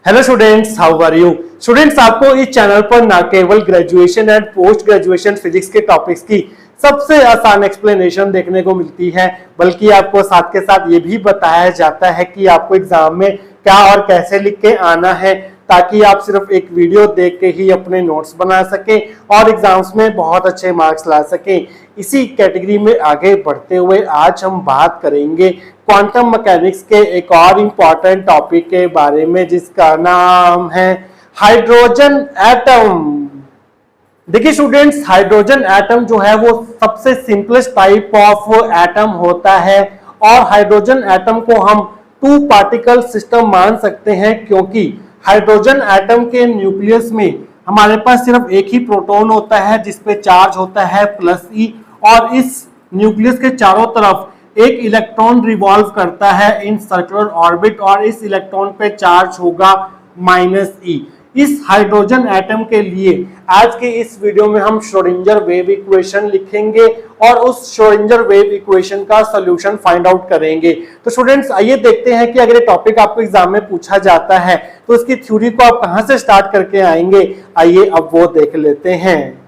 Hello students, how are you. Students, आपको इस channel पर ना केवल graduation and post graduation physics के टॉपिक्स की सबसे आसान एक्सप्लेनेशन देखने को मिलती है, बल्कि आपको साथ के साथ ये भी बताया जाता है कि आपको एग्जाम में क्या और कैसे लिख के आना है, ताकि आप सिर्फ एक वीडियो देख के ही अपने नोट्स बना सकें और एग्जाम्स में बहुत अच्छे मार्क्स ला सकें। इसी कैटेगरी में आगे बढ़ते हुए आज हम बात करेंगे क्वांटम मैकेनिक्स के एक और इम्पॉर्टेंट टॉपिक के बारे में, जिसका नाम है हाइड्रोजन एटम। देखिए स्टूडेंट्स, हाइड्रोजन एटम जो है वो सबसे सिंपलेस्ट टाइप ऑफ एटम होता है और हाइड्रोजन एटम को हम टू पार्टिकल सिस्टम मान सकते हैं, क्योंकि हाइड्रोजन एटम के न्यूक्लियस में हमारे पास सिर्फ एक ही प्रोटॉन होता है जिसपे चार्ज होता है +E, और इस न्यूक्लियस के चारों तरफ एक इलेक्ट्रॉन रिवॉल्व करता है इन सर्कुलर ऑर्बिट और इस इलेक्ट्रॉन पे चार्ज होगा -E। इस हाइड्रोजन एटम के लिए आज के इस वीडियो में हम श्रोडिंगर वेव इक्वेशन लिखेंगे और उस श्रोडिंगर वेव इक्वेशन का सॉल्यूशन फाइंड आउट करेंगे। तो स्टूडेंट्स, आइए देखते हैं कि अगर ये टॉपिक आपको एग्जाम में पूछा जाता है तो इसकी थ्योरी को आप कहां से स्टार्ट करके आएंगे। आइए अब वो देख लेते हैं।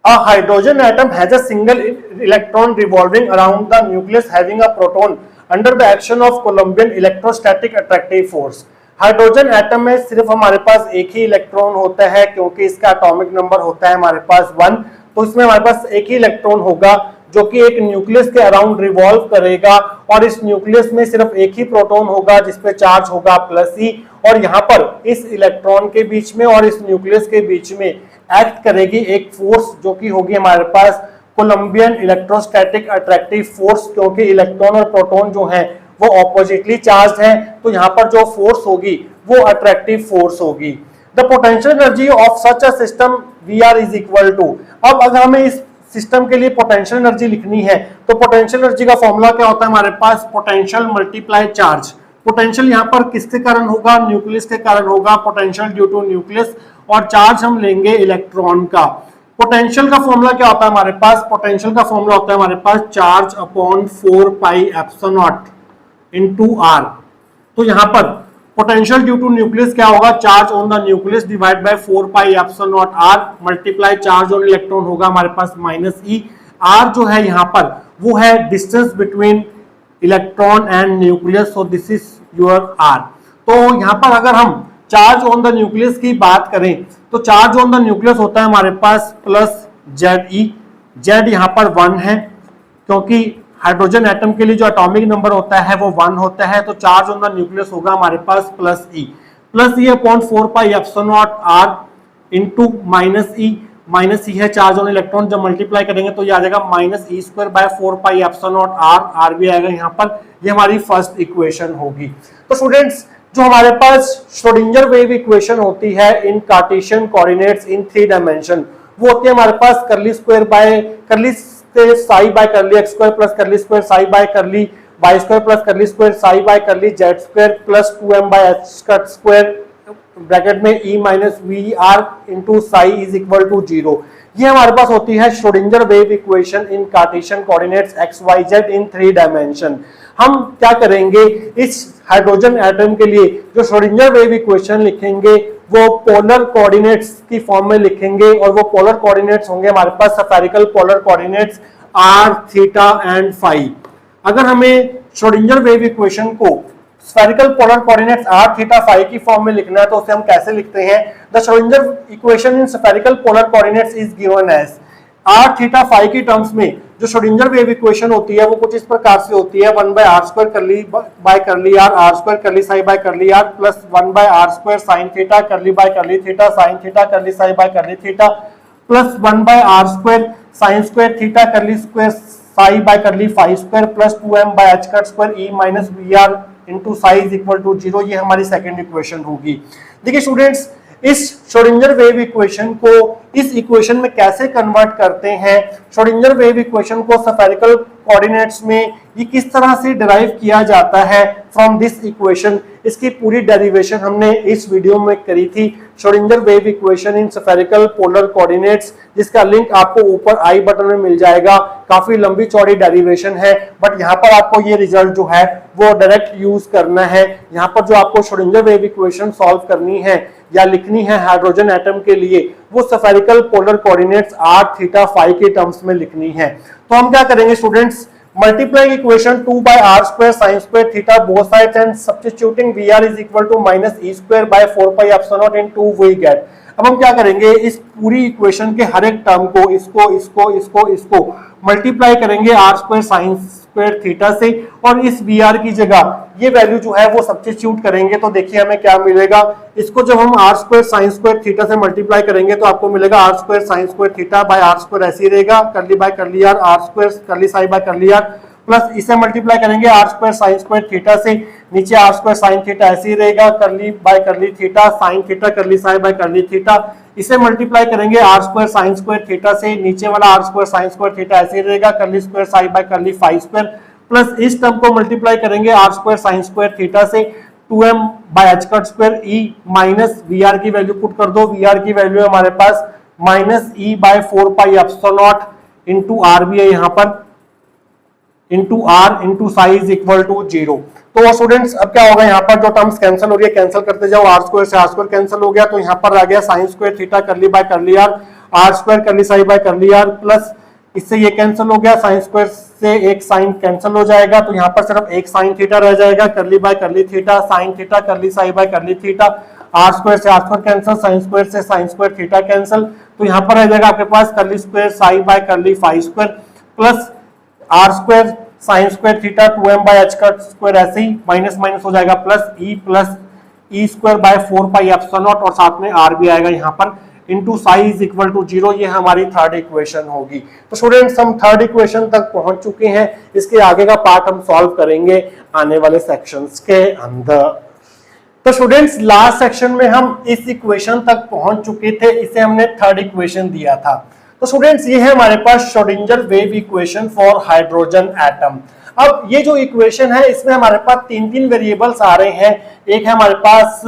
A hydrogen atom has a single electron revolving around the nucleus having a proton under the action of Coulombian electrostatic attractive force। Hydrogen atom में सिर्फ हमारे पास एक ही इलेक्ट्रॉन होता है, क्योंकि इसका एटॉमिक नंबर होता है हमारे पास 1, तो इसमें हमारे पास एक ही इलेक्ट्रॉन होगा जो कि एक न्यूक्लियस के अराउंड रिवॉल्व करेगा और इस न्यूक्लियस में सिर्फ एक ही प्रोटॉन होगा जिसपे चार्ज होगा +E, और यहाँ पर इस इलेक्ट्रॉन के बीच में और इस न्यूक्लियस के बीच में एक्ट करेगी एक फोर्स जो कि होगी हमारे पास कोलंबियन इलेक्ट्रोस्टैटिक अट्रैक्टिव फोर्स, क्योंकि इलेक्ट्रॉन और प्रोटॉन जो है वो ऑपोजिटली चार्ज है, तो यहाँ पर जो फोर्स होगी वो अट्रैक्टिव फोर्स होगी। The potential energy of such a system VR is equal to. अब अगर हमें इस सिस्टम के लिए पोटेंशियल एनर्जी लिखनी है तो पोटेंशियल एनर्जी का फॉर्मूला क्या होता है हमारे पास, पोटेंशियल मल्टीप्लाई चार्ज। पोटेंशियल यहाँ पर किसके कारण होगा, न्यूक्लियस के कारण होगा, पोटेंशियल ड्यू टू न्यूक्लियस, और चार्ज हम लेंगे इलेक्ट्रॉन का। पोटेंशियल का फॉर्मूला क्या होता है हमारे पास, पोटेंशियल का फॉर्मूला होता है हमारे पास चार्ज अपॉन 4πε0 इनटू R। तो यहाँ पर पोटेंशियल ड्यू टू न्यूक्लियस क्या होगा, charge on the nucleus divide by 4πε0 R multiply charge on electron होगा हमारे पास -E। R जो है यहाँ पर वो है distance between electron and nucleus, so this is your R। तो यहाँ पर अगर हम चार्ज ऑन द न्यूक्लियस की बात करें तो चार्ज ऑन द न्यूक्लियस होता है हमारे पास +ZE। Z यहाँ पर 1 है, क्योंकि हाइड्रोजन एटम के लिए जो एटॉमिक नंबर होता है वो 1 होता है, तो चार्ज ऑन द न्यूक्लियस होगा हमारे पास +E upon 4πε0 R into -E है चार्ज ऑन इलेक्ट्रॉन। जब मल्टीप्लाई करेंगे तो ये आ जाएगा -E² 4πε0 R भी आएगा यहाँ पर। ये हमारी फर्स्ट इक्वेशन होगी। तो स्टूडेंट्स, जो हमारे पास श्रोडिंगर वेव इक्वेशन होती है in Cartesian coordinates in 3 dimension, वो होती है हमारे पास curly square by curly psi by curly x square plus curly square psi by curly y square plus curly square psi by curly z square plus 2m by h cut square bracket में E minus VR into psi is equal to 0। ये हमारे पास होती है Schrodinger wave equation in Cartesian coordinates XYZ in 3 dimension. हम क्या करेंगे, इस हाइड्रोजन एटम के लिए जो श्रोडिंगर वेव इक्वेशन लिखेंगे वो पोलर कोऑर्डिनेट्स की फॉर्म में लिखेंगे, और वो पोलर कोऑर्डिनेट्स होंगे हमारे पास spherical polar coordinates r, theta and phi. अगर हमें श्रोडिंगर वेव इक्वेशन को spherical polar coordinates r, theta, phi की फॉर्म में लिखना है तो उसे हम कैसे लिखते हैं, the Schrodinger equation in spherical polar coordinates is given as r, theta, phi की टर्म्स में जो श्रोडिंगर वेव इक्वेशन होती है वो कुछ इस प्रकार से होती है 1/r² curly by curly r² curly psi by curly r plus 1/r² sine theta curly by curly theta sine theta curly psi by curly theta plus 1/r² sine square theta curly square psi by curly phi square plus 2m by h cut square E minus VR into psi is equal to 0। ये हमारी second equation होगी। देखिए students, इस Schrodinger wave equation को इस equation में कैसे convert करते हैं, श्रोडिंगर वेव इक्वेशन को स्फेरिकल कोऑर्डिनेट्स में ये किस तरह से डिराइव किया जाता है फ्रॉम दिस इक्वेशन, इसकी पूरी डेरिवेशन हमने इस वीडियो में करी थी। Schrodinger wave equation in spherical polar coordinates, जिसका लिंक आपको ऊपर आई बटन में मिल जाएगा। काफी लंबी चौड़ी डेरिवेशन है, बट यहाँ पर आपको ये रिजल्ट जो है वो डायरेक्ट यूज करना है। यहाँ पर जो आपको श्रोडिंगर वेव इक्वेशन सॉल्व करनी है या लिखनी है हाइड्रोजन एटम के लिए, वो spherical polar coordinates r, theta, phi के टर्म्स में लिखनी है। तो हम क्या करेंगे students, multiplying equation 2 by r square sin square theta both sides and substituting Vr is equal to minus e square by 4 pi epsilon naught into we get। अब हम क्या करेंगे, इस पूरी इक्वेशन के हर एक टर्म को इसको मल्टीप्लाई करेंगे r square sine square theta से, और इस Vr की जगह ये वैल्यू जो है वो सब्स्टिट्यूट करेंगे। तो देखिए हमें क्या मिलेगा, इसको जब हम r square sine square theta से मल्टीप्लाई करेंगे तो आपको मिलेगा r square sine square theta bye r square, ऐसे ही रहेगा, करली by curly r, r square curly psi by curly r, plus इसे मल्टीप्लाई करेंगे r square sine square theta से, नीचे r स्क्वायर साइन थीटा ऐसे ही रहेगा, करली by curly theta sine theta curly psi by curly theta, इसे multiply करेंगे r square sine square theta से, नीचे वाला r square sine square theta ऐसे ही रहेगा, curly square psi by curly phi square, plus इस टर्म को मल्टीप्लाई करेंगे r square sine square theta से, 2m by h cut square e minus Vr की वैल्यू पुट कर दो। Vr की वैल्यू है हमारे पास minus e by 4 pi epsilon naught into r भी है यहाँ पर, into r into psi is equal to 0। तो स्टूडेंट्स अब क्या होगा, यहाँ पर जो टर्म्स कैंसिल हो रही है कैंसिल करते जाओ, r स्क्वायर से r स्क्वायर कैंसिल हो गया, तो यहाँ पर आ गया sine square theta curly by curly r square curly psi by curly r, plus इससे ये कैंसिल हो गया, साइन स्क्वायर से एक साइन कैंसिल हो जाएगा, तो यहाँ पर सिर्फ एक साइन थीटा रह जाएगा, करली by curly theta sine theta curly psi by curly theta, r square से r square cancel, sine square से साइन स्क्वायर थीटा कैंसिल, तो यहाँ पर रह जाएगा आपके पास curly square psi by curly phi square, plus r square sine square theta 2m by h cut square, ऐसे ही माइनस माइनस हो जाएगा, plus e square by 4 pi epsilon naught, और साथ में r भी आएगा यहाँ पर, into psi is equal to 0। ये हमारी थर्ड इक्वेशन होगी। तो स्टूडेंट्स हम थर्ड इक्वेशन तक पहुंच चुके हैं, इसके आगे का पार्ट हम सॉल्व करेंगे आने वाले सेक्शंस के अंदर। तो स्टूडेंट्स लास्ट सेक्शन में हम इस इक्वेशन तक पहुंच चुके थे, इसे हमने थर्ड इक्वेशन दिया था। तो स्टूडेंट्स ये है हमारे पास Schrodinger wave equation for hydrogen atom. अब ये जो इक्वेशन है इसमें हमारे पास तीन वेरिएबल्स आ रहे हैं, एक है हमारे पास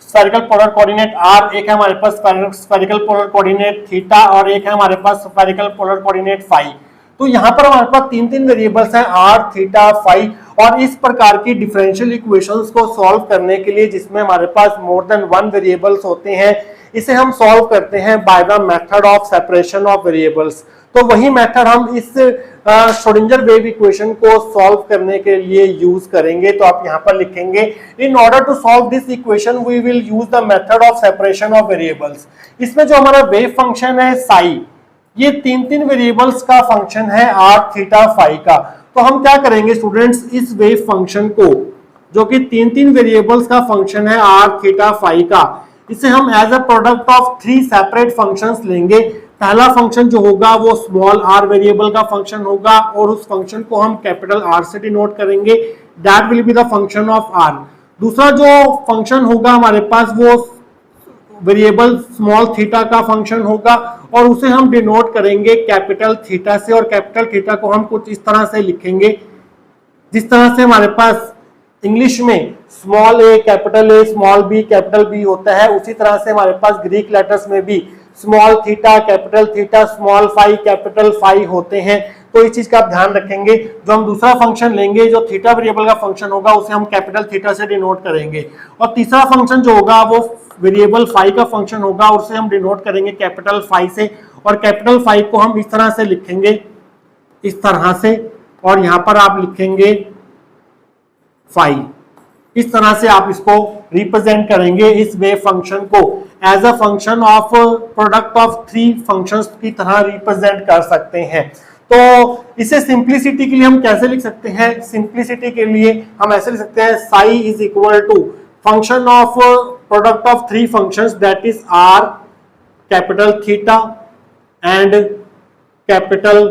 स्फेरिकल पोलर कोऑर्डिनेट r, एक है हमारे पास स्फेरिकल पोलर कोऑर्डिनेट थीटा, और एक है हमारे पास स्फेरिकल पोलर कोऑर्डिनेट फाई। तो यहाँ पर हमारे पास तीन वेरिएबल्स हैं r, थीटा, फाई, और इस प्रकार की डिफरेंशियल इक्वेशंस को सॉल्व करने के लिए जिसमें हमारे पास मोर देन वन वेरिएबल्स होते हैं, इसे हम सॉल्व करते हैं by the method of separation of variables. तो वही मेथड हम इस श्रोडिंगर वेव इक्वेशन को सॉल्व करने के लिए यूज करेंगे। तो आप यहाँ पर लिखेंगे, in order to solve this equation we will use the method of separation of variables. इसमें जो हमारा वेव फंक्शन है साई, ये तीन वेरिएबल्स का फंक्शन है r, थीटा, फाई का। तो हम क्या करेंगे स्टूडेंट्स, इस वेव फंक्शन को जो कि तीन वेरिएबल्स का फंक्शन है r, थीटा, फाई का, इसे हम as a product of three separate functions लेंगे। पहला फंक्शन जो होगा वो स्मॉल r वेरिएबल का फंक्शन होगा, और उस फंक्शन को हम कैपिटल R से डिनोट करेंगे, that will be the function of r। दूसरा जो फंक्शन होगा हमारे पास वो वेरिएबल स्मॉल थीटा का फंक्शन होगा, और उसे हम डिनोट करेंगे कैपिटल थीटा से, और कैपिटल थीटा को हम कुछ इस तरह से लिखेंगे, जिस तरह से हमारे पास इंग्लिश में small a capital A, small b capital B होता है, उसी तरह से हमारे पास ग्रीक लेटर्स में भी small theta capital theta, small phi capital phi होते हैं। तो इस चीज का आप ध्यान रखेंगे। जो हम दूसरा फंक्शन लेंगे जो थीटा वेरिएबल का फंक्शन होगा, उसे हम कैपिटल थीटा से डिनोट करेंगे, और तीसरा फंक्शन जो होगा वो वेरिएबल फाई का फंक्शन होगा, उसे हम डिनोट करेंगे कैपिटल फाई से, और कैपिटल फाई को हम इस तरह से लिखेंगे, इस तरह से, और यहाँ पर आप लिखेंगे फाई। इस तरह से आप इसको रिप्रेजेंट करेंगे, इस वेव फंक्शन को as a function of product of three functions की तरह रिप्रेजेंट कर सकते हैं। तो इसे सिंप्लिसिटी के लिए हम कैसे लिख सकते हैं, सिंप्लिसिटी के लिए हम ऐसे लिख सकते हैं, psi is equal to function of product of three functions, that is r, capital theta and capital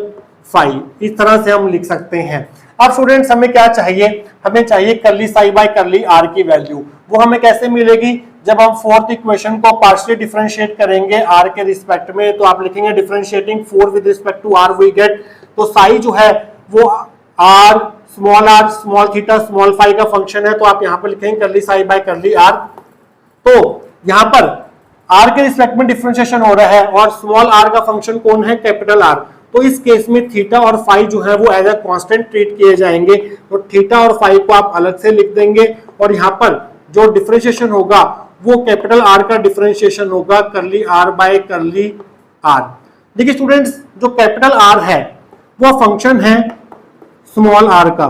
phi. इस तरह से हम लिख सकते हैं। अब स्टूडेंट्स हमें क्या चाहिए, हमें चाहिए curly psi by curly r की वैल्यू। वो हमें कैसे मिलेगी, जब हम फोर्थ इक्वेशन को पार्शियली डिफरेंशिएट करेंगे r के रिस्पेक्ट में, तो आप लिखेंगे differentiating 4 with respect to r we get. तो साई जो है वो r small theta small phi का फंक्शन है, तो आप यहाँ पर लिखेंगे करली साई बाय करली r। तो यहाँ पर आर के रिस्पेक्ट में डिफरेंशिएशन हो रहा है और स्मॉल आर का फंक्शन कौन है, कैपिटल आर, तो इस केस में थीटा और फाई जो है वो एज अ कांस्टेंट ट्रीट किए जाएंगे। तो थीटा और फाई को आप अलग से लिख देंगे और यहाँ पर जो डिफरेंशिएशन होगा वो कैपिटल आर का डिफरेंशिएशन होगा करली आर बाय करली आर। देखिए स्टूडेंट्स, जो कैपिटल आर है वो फंक्शन है स्मॉल आर का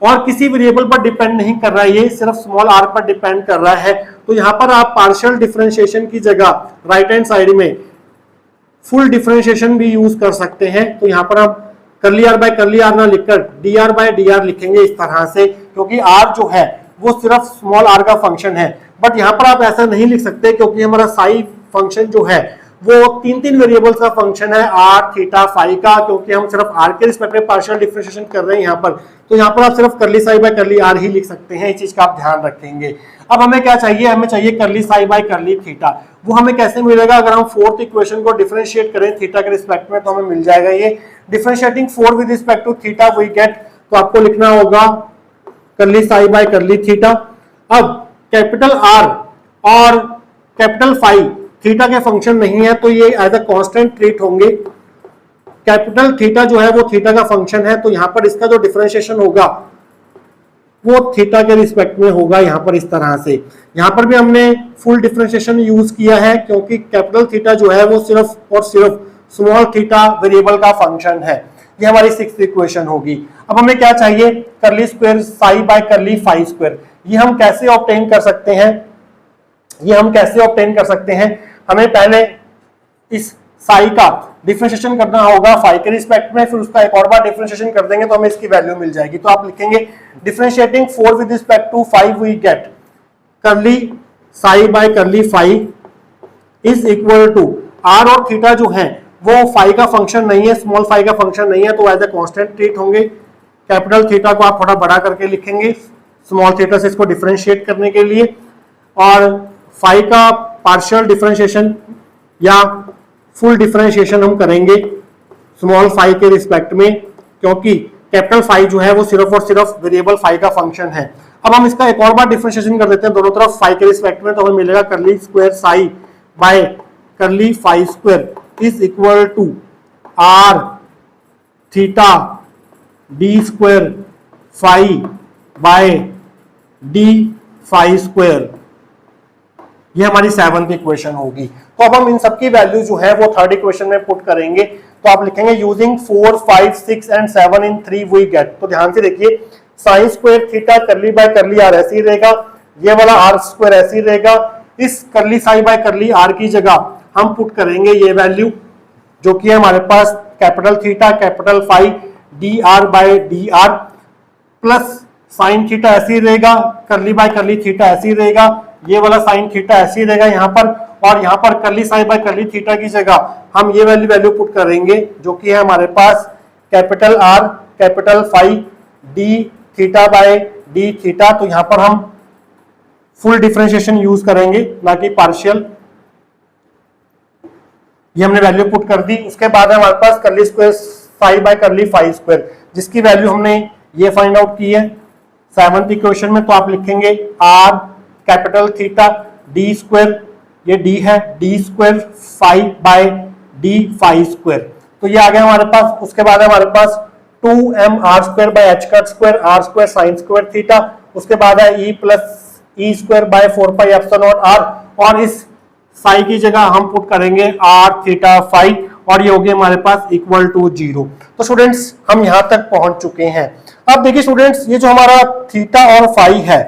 और किसी वेरिएबल पर डिपेंड नहीं कर रहा है, ये सिर्फ स्मॉल आर पर डिपेंड कर रहा है। तो यहाँ पर आप पार्शियल डिफरेंशिएशन की जगह राइट हैंड साइड में फुल डिफरेंशिएशन भी यूज कर सकते हैं। तो यहाँ पर हम करली आर बाय करली आर ना लिखकर d are by D r लिखेंगे इस तरह से, क्योंकि आर जो है वो सिर्फ स्मॉल आर का फंक्शन है। बट यहाँ पर आप ऐसा नहीं लिख सकते क्योंकि हमारा साई फंक्शन जो है वो तीन वेरिएबल्स का फंक्शन है, आर थीटा फाई का, क्योंकि हम सिर्फ आर के रिस्पेक्ट में पार्शियल डिफरेंशिएशन कर रहे हैं यहाँ पर। तो यहाँ पर आप सिर्फ करली साई बाय करली आर ही लिख सकते हैं, इस चीज का आप ध्यान रखेंगे। अब हमें क्या चाहिए, हमें चाहिए curly psi by curly theta. वो हमें कैसे मिलेगा, अगर हम फोर्थ इक्वेशन को डिफरेंशिएट करें थीटा के रिस्पेक्ट में तो हमें मिल जाएगा ये differentiating 4 with respect to theta we get, तो आपको लिखना होगा curly psi by curly theta. अब कैपिटल आर और कैपिटल फाई थीटा के फंक्शन नहीं है तो ये एज अ कांस्टेंट ट्रीट होंगे। कैपिटल थीटा जो है वो थीटा का फंक्शन है, तो यहां पर इसका जो डिफरेंशिएशन होगा वो थीटा के रिस्पेक्ट में होगा यहाँ पर इस तरह से। यहाँ पर भी हमने फुल डिफरेंशिएशन यूज किया है क्योंकि कैपिटल थीटा जो है वो सिर्फ और सिर्फ स्मॉल थीटा वेरिएबल का फंक्शन है। ये हमारी 6th इक्वेशन होगी। अब हमें क्या चाहिए, curly square psi by curly phi square. ये हम कैसे ऑब्टेन कर सकते हैं, हमें पहले इस साई का डिफरेंशिएशन करना होगा फाई के रिस्पेक्ट में, फिर उसका एक और बार डिफरेंशिएशन कर देंगे तो हमें इसकी वैल्यू मिल जाएगी। तो आप लिखेंगे differentiating 4 with respect to 5 we get curly psi by curly phi is equal to R और थीटा जो है वो फाई का फंक्शन नहीं है, स्मॉल फाई का फंक्शन नहीं है, तो एज ए कांस्टेंट ट्रीट होंगे। कैपिटल थीटा को आप थोड़ा बड़ा करके लिखेंगे स्मॉल थीटा से इसको डिफरेंशिएट करने के लिए, और फाई का पार्शियल डिफरेंशिएशन या फुल डिफरेंशिएशन हम करेंगे स्मॉल फाई के रिस्पेक्ट में, क्योंकि कैपिटल फाई जो है वो सिर्फ और सिर्फ वेरिएबल फाई का फंक्शन है। अब हम इसका एक और बार डिफरेंशिएशन कर देते हैं दोनों तरफ फाई के रिस्पेक्ट में, तो हमें मिलेगा curly square psi by curly phi square is equal to r theta d square phi by D phi square. ये हमारी 7th इक्वेशन होगी। तो अब हम इन सबकी वैल्यू जो है वो 3rd इक्वेशन में पुट करेंगे। तो आप लिखेंगे using 4, 5, 6 and 7 in 3 we get. तो ध्यान से देखिए sine square theta curly by curly r ऐसे ही रहेगा, ये वाला आर स्क्वायर ऐसे ही रहेगा। इस करली साई बाय करली आर की जगह हम पुट करेंगे ये वैल्यू जो कि है हमारे पास capital theta capital phi D are by D R plus sine theta ऐसे ही रहेगा, करली बाय करली थीटा ऐसे ही रहेगा, ये वाला साइन थीटा ऐसे ही रहेगा यहाँ पर, और यहाँ पर करली साई बाय करली थीटा की जगह हम ये वैल्यू पुट करेंगे जो कि है हमारे पास capital are capital phi D theta by D theta. तो यहाँ पर हम फुल डिफरेंशिएशन यूज करेंगे ना कि पार्शियल। ये हमने वैल्यू पुट कर दी। उसके बाद हमारे पास curly square psi by curly phi square जिसकी वैल्यू हमने ये फाइंड आउट की है 7th इक्वेशन में। तो आप लिखेंगे r capital theta d square, ये डी है, d square phi by D phi square. तो ये आ गया हमारे पास। उसके बाद हमारे पास 2m r square by H cut square are square sine square theta. उसके बाद है e plus E square by 4 pi epsilon naught r, और इस साई की जगह हम पुट करेंगे आर थीटा फाई, और ये हो गया हमारे पास इक्वल टू 0। तो स्टूडेंट्स हम यहां तक पहुंच चुके हैं। अब देखिए स्टूडेंट्स, ये जो हमारा थीटा और फाई है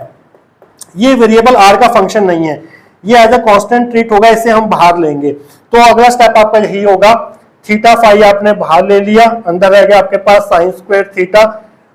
ये वेरिएबल आर का फंक्शन नहीं है, ये एज अ कांस्टेंट ट्रीट होगा, इसे हम बाहर लेंगे। तो अगला स्टेप आपका यही होगा, थीटा फाई आपने बाहर ले लिया, अंदर रह गया आपके पास साइन स्क्वायर थीटा,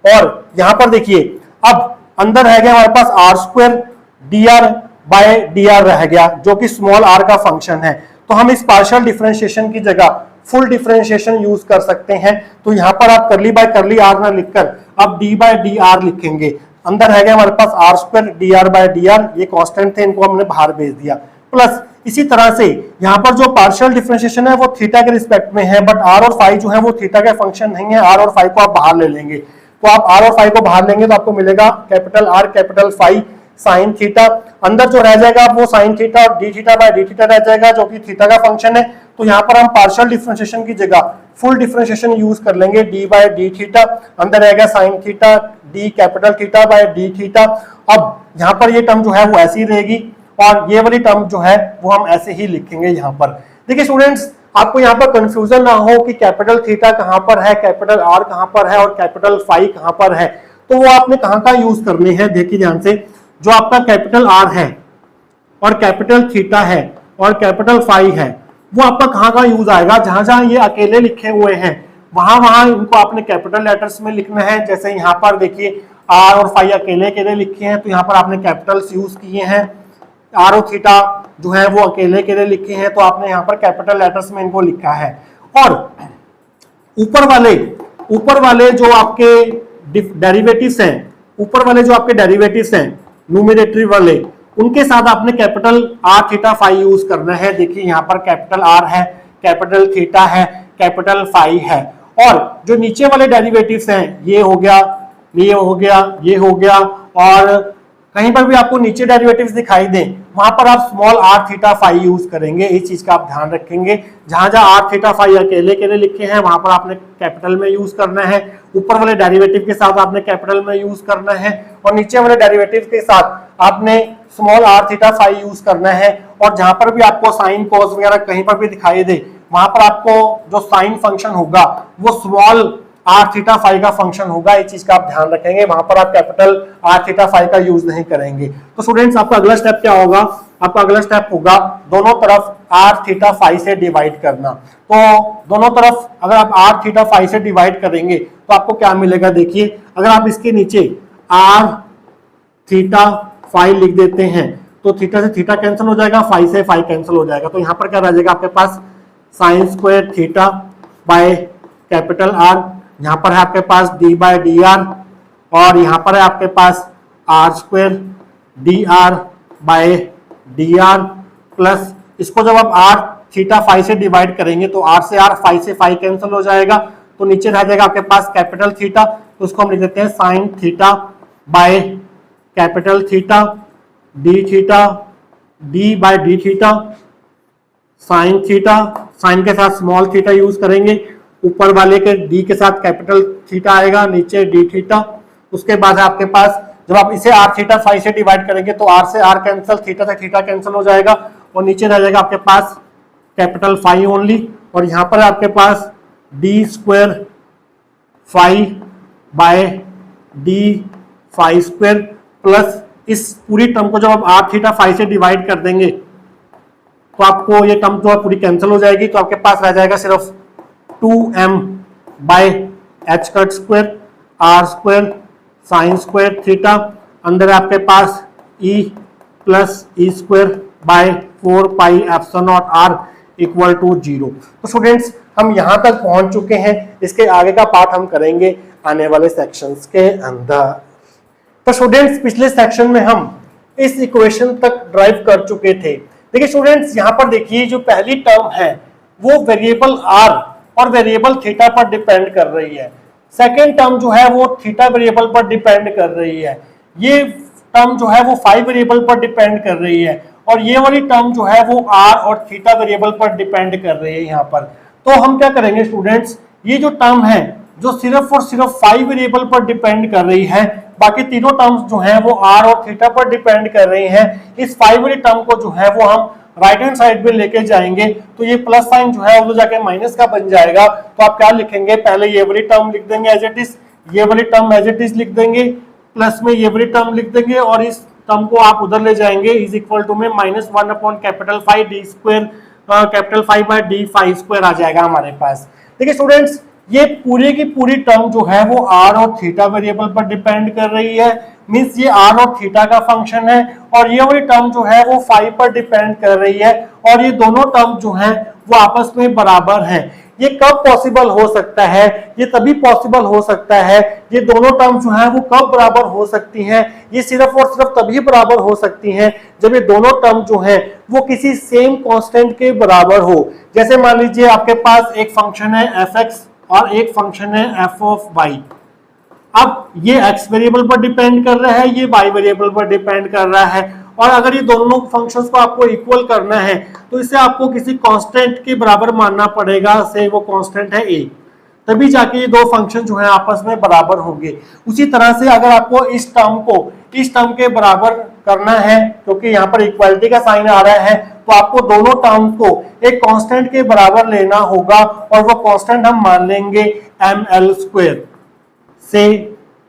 और यहां पर देखिए अब अंदर रह गया हमारे पास R square D R by D R रह गया जो कि स्मॉल आर का फंक्शन है। तो हम इस पार्शियल डिफरेंशिएशन की जगह फुल डिफरेंशिएशन यूज कर सकते हैं। तो यहां पर आप करली बाय करली आर ना लिखकर आप डी बाय डी आर लिखेंगे। अंदर है गया हमारे पास R square D R by D R, ये कांस्टेंट थे, इनको हमने बाहर भेज दिया। प्लस इसी तरह से यहाँ पर जो पार्शियल डिफरेंशिएशन है वो थीटा के रिस्पेक्ट में है, बट आर और फाई जो है वो थीटा का फंक्शन नहीं है। आर और फाई को आप बाहर ले लेंगे। तो आप आर और फाई को बाहर लेंगे तो आपको मिलेगा capital are capital phi sine theta, अंदर जो रह जाएगा वो साइन थीटा और d theta by D theta रह जाएगा जो कि थीटा का फंक्शन है। तो यहाँ पर हम पार्शियल डिफरेंशिएशन की जगह फुल डिफरेंशिएशन यूज कर लेंगे, डी बाय डी थीटा, अंदर रहेगा sign theta D capital theta by D theta. अब यहाँ पर ये टर्म जो है वो ऐसी रहेगी और ये वाली टर्म जो है वो हम ऐसे ही लिखेंगे यहाँ पर। देखिए स्टूडेंट्स, आपको यहाँ पर कंफ्यूजन ना हो कि कैपिटल थीटा कहाँ पर है, कैपिटल आर कहाँ पर है और कैपिटल फाई कहाँ पर है, तो वो आपने कहाँ का यूज करने हैं। देखिए ध्यान से, जो आपका कैपिटल आर है और कैपिटल थीटा है और कैपिटल फाई है, वो आपका कहाँ का यूज आएगा, जहां जहां ये अकेले लिखे हुए हैं वहां वहां इनको आपने कैपिटल लेटर्स में लिखना है। जैसे यहाँ पर देखिए आर और फाई अकेले अकेले लिखे हैं तो यहाँ पर आपने कैपिटल्स यूज किए हैं, आर और थीटा जो है वो अकेले अकेले लिखे हैं तो आपने यहाँ पर कैपिटल लेटर्स में इनको लिखा है। और ऊपर वाले जो आपके डेरिवेटिव्स हैं, ऊपर वाले जो आपके डेरिवेटिव्स हैं न्यूमरेटर वाले, उनके साथ आपने capital r theta phi use करना है। देखिए यहाँ पर कैपिटल आर है, कैपिटल थीटा है, कैपिटल फाई है। और जो नीचे वाले डेरिवेटिव्स हैं, ये हो गया, ये हो गया, ये हो गया, और कहीं पर भी आपको नीचे डेरिवेटिव्स दिखाई दें वहां पर आप small r theta phi use करेंगे। इस चीज का आप ध्यान रखेंगे, जहां जहां आर थीटा फाई अकेले अकेले लिखे हैं वहां पर आपने कैपिटल में यूज करना है, ऊपर वाले डेरिवेटिव के साथ आपने कैपिटल में यूज करना है और नीचे वाले डेरिवेटिव के साथ आपने small r theta phi use करना है। और जहां पर भी आपको साइन कॉस वगैरह कहीं पर भी दिखाई दे वहां पर आपको जो साइन फंक्शन होगा वो स्मॉल आर थीटा फाई का फंक्शन होगा। इस चीज का आप ध्यान रखेंगे, वहां पर आप कैपिटल आर थीटा फाई का यूज नहीं करेंगे। तो स्टूडेंट्स, आपका अगला स्टेप क्या होगा, आपका अगला स्टेप होगा दोनों तरफ आर थीटा फाई से डिवाइड करना। तो दोनों तरफ अगर आप आर थीटा फाई से डिवाइड करेंगे तो आपको क्या मिलेगा। देखिए, अगर आप इसके नीचे आर थीटा फाई लिख देते हैं तो थीटा से थीटा कैंसिल हो जाएगा, फाई से फाई कैंसिल हो जाएगा। तो यहाँ पर क्या रह जाएगा आपके पास, sine square theta by capital R, यहाँ पर है आपके पास डी बाय डी आर, और यहाँ पर है आपके पास R square D R by D R plus, इसको जब आप आर थीटा फाई से डिवाइड करेंगे तो आर से आर, फाई से फाई कैंसिल हो जाएगा। तो नीचे रह जाएगा आपके पास कैपिटल थीटा, तो उसको हम लिख देते हैं sine theta by capital theta d theta D by D theta sine theta, sine के साथ स्मॉल थीटा यूज करेंगे, ऊपर वाले के डी के साथ कैपिटल थीटा आएगा, नीचे डी थीटा। उसके बाद आपके पास जब आप इसे आर थीटा फाई से डिवाइड करेंगे तो आर से आर कैंसिल, थीटा से थीटा कैंसिल हो जाएगा और नीचे रह जाएगा आपके पास कैपिटल फाई ओनली। और यहाँ पर आपके पास D square phi by D phi square plus, इस पूरी टर्म को जब आप आर थीटा फाई से डिवाइड कर देंगे तो आपको ये टर्म जो है पूरी कैंसिल हो जाएगी। तो आपके पास रह जाएगा सिर्फ 2m by H cut square are square sine square theta, अंदर आपके पास e plus E square by 4 pi epsilon naught R equal to 0। तो स्टूडेंट्स, हम यहां तक पहुंच चुके हैं, इसके आगे का पार्ट हम करेंगे आने वाले सेक्शंस के अंदर। तो स्टूडेंट्स, पिछले सेक्शन में हम इस इक्वेशन तक ड्राइव कर चुके थे। देखिए स्टूडेंट्स, यहाँ पर देखिए जो पहली टर्म है वो वेरिएबल आर और वेरिएबल थीटा पर डिपेंड कर रही है। सेकेंड टर्म जो है वो थीटा वेरिएबल पर डिपेंड कर रही है। ये टर्म जो है वो फाई वेरिएबल पर डिपेंड कर रही है और ये वाली टर्म जो है वो आर और थीटा वेरिएबल पर डिपेंड कर रही है यहाँ पर। तो हम क्या करेंगे स्टूडेंट्स, ये जो टर्म है जो सिर्फ और सिर्फ फाई वेरिएबल पर डिपेंड कर रही है, बाकी तीनों टर्म्स जो हैं वो आर और थीटा पर डिपेंड कर रही हैं, इस फाई वाली टर्म को जो है वो हम राइट हैंड साइड में लेके जाएंगे तो ये प्लस साइन जो है वो जाके माइनस का बन जाएगा। तो आप क्या लिखेंगे, पहले ये वाली टर्म लिख देंगे एज इट इज, ये वाली टर्म एज इट इज लिख देंगे, प्लस में ये वाली टर्म लिख देंगे और इस टर्म को आप उधर ले जाएंगे, इज इक्वल टू में -1 upon capital phi D square capital phi by D phi square आ जाएगा हमारे पास। देखिए स्टूडेंट्स, ये पूरी की पूरी टर्म जो है वो आर और थीटा वेरिएबल पर डिपेंड कर रही है, मींस ये आर और थीटा का फंक्शन है, और ये वाली टर्म जो है वो फाई पर डिपेंड कर रही है और ये दोनों टर्म जो हैं वो आपस में बराबर हैं। ये कब पॉसिबल हो सकता है, ये तभी पॉसिबल हो सकता है, ये दोनों टर्म जो हैं वो कब बराबर हो सकती हैं, ये सिर्फ और सिर्फ तभी बराबर हो सकती हैं जब ये दोनों टर्म जो हैं वो किसी सेम कांस्टेंट के बराबर हो। जैसे मान लीजिए आपके पास एक फंक्शन है f(x) और एक फंक्शन है f(y). अब ये x वेरिएबल पर डिपेंड कर रहा है, ये y वेरिएबल पर डिपेंड कर रहा है। और अगर ये दोनों फंक्शंस को आपको इक्वल करना है तो इसे आपको किसी कांस्टेंट के बराबर मानना पड़ेगा, से वो कांस्टेंट है a, तभी जाके ये दो फंक्शन जो है आपस में बराबर होंगे। उसी तरह से अगर आपको इस टर्म को इस टर्म के बराबर करना है, क्योंकि यहाँ पर इक्वालिटी का साइन आ रहा है, तो आपको दोनों टर्म्स को एक कांस्टेंट के बराबर लेना होगा और वो कांस्टेंट हम मान लेंगे ml स्क्वायर से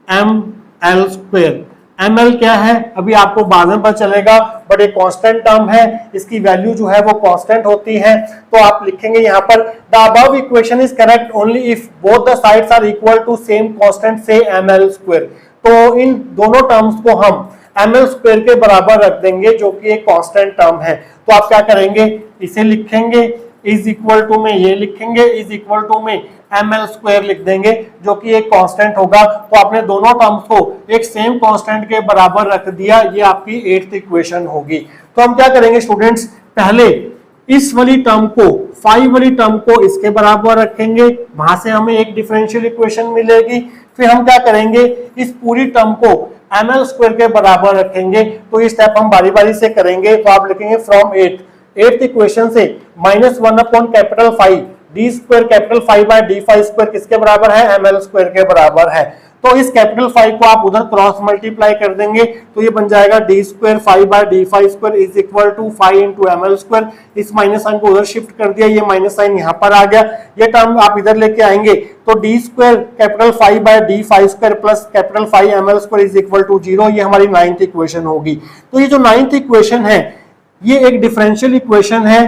ml स्क्वायर। ml क्या है अभी आपको बाद में पता चलेगा, बट एक कांस्टेंट टर्म है, इसकी वैल्यू जो है वो कांस्टेंट होती है। तो आप लिखेंगे यहाँ पर the above equation is correct only if both the sides are equal to same constant से ml स्क्वायर। तो इन दोनों टर्म्स को हम ml स्क्वायर के बराबर रख देंगे जो कि एक कांस्टेंट टर्म है। तो आप क्या करेंगे, इसे लिखेंगे इज इक्वल टू में ये लिखेंगे इज इक्वल टू में ml स्क्वायर लिख देंगे जो कि एक कांस्टेंट होगा। तो आपने दोनों टर्म्स को एक सेम कांस्टेंट के बराबर रख दिया, ये आपकी 8th इक्वेशन होगी। तो हम क्या करेंगे स्टूडेंट्स, पहले इस वाली टर्म को 5 वाली टर्म को इसके बराबर रखेंगे, वहां से हमें एक डिफरेंशियल इक्वेशन मिलेगी। फिर हम क्या करेंगे, इस पूरी टर्म को ml स्क्वायर के बराबर रखेंगे। तो ये स्टेप हम बारी बारी से करेंगे। तो आप लिखेंगे फ्रॉम 8th इक्वेशन से -1 upon capital 5 d square capital 5 by d 5 square किसके बराबर है, ml स्क्वायर के बराबर है। तो इस कैपिटल 5 को आप उधर क्रॉस मल्टीप्लाई कर देंगे तो ये बन जाएगा d square 5 by d 5 square is equal to 5 into ml square. इस माइनस साइन को उधर शिफ्ट कर दिया, ये माइनस साइन यहाँ पर आ गया, ये टर्म आप इधर लेके आएंगे तो d square capital 5 by d 5 square plus capital 5 ml square is equal to 0। ये हमारी 9th इक्वेशन होगी। तो ये जो 9th इक्वेशन है ये एक डिफरेंशियल इक्वेशन है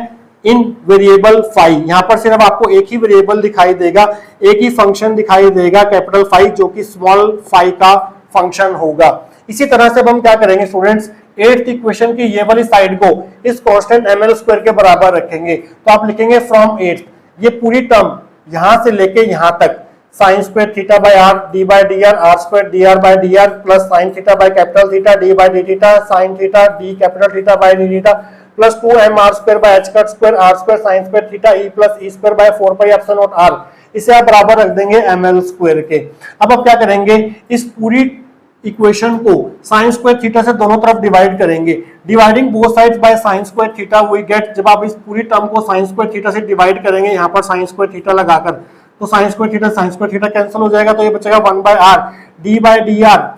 इन वेरिएबल फाई। यहां पर सिर्फ आपको एक ही वेरिएबल दिखाई देगा, एक ही फंक्शन दिखाई देगा कैपिटल फाई, जो कि स्मॉल फाई का फंक्शन होगा। इसी तरह से अब हम क्या करेंगे स्टूडेंट्स, 8th इक्वेशन की ये वाली साइड को इस कांस्टेंट ml स्क्वायर के बराबर रखेंगे। तो आप लिखेंगे फ्रॉम 8th, ये पूरी टर्म यहां से लेके यहां तक sine square theta by r d by D r r square D R by D R plus sine theta by capital theta D by D theta sine theta D capital theta by D theta plus 2m r square by h cut square r square sine square theta e plus e square by 4 pi epsilon naught r, इसे आप बराबर रख देंगे ml square के। अब आप क्या करेंगे, इस पूरी इक्वेशन को साइन स्क्वायर थीटा से दोनों तरफ डिवाइड करेंगे। Dividing both sides by sine square theta we get, जब आप इस पूरी टर्म को साइन स्क्वायर थीटा से डिवाइड करेंगे यहाँ पर साइन स्क्वायर थीटा लगाकर, तो साइन स्क्वायर थीटा कैंसिल हो जाएगा, तो ये बचेगा 1 by r d by D r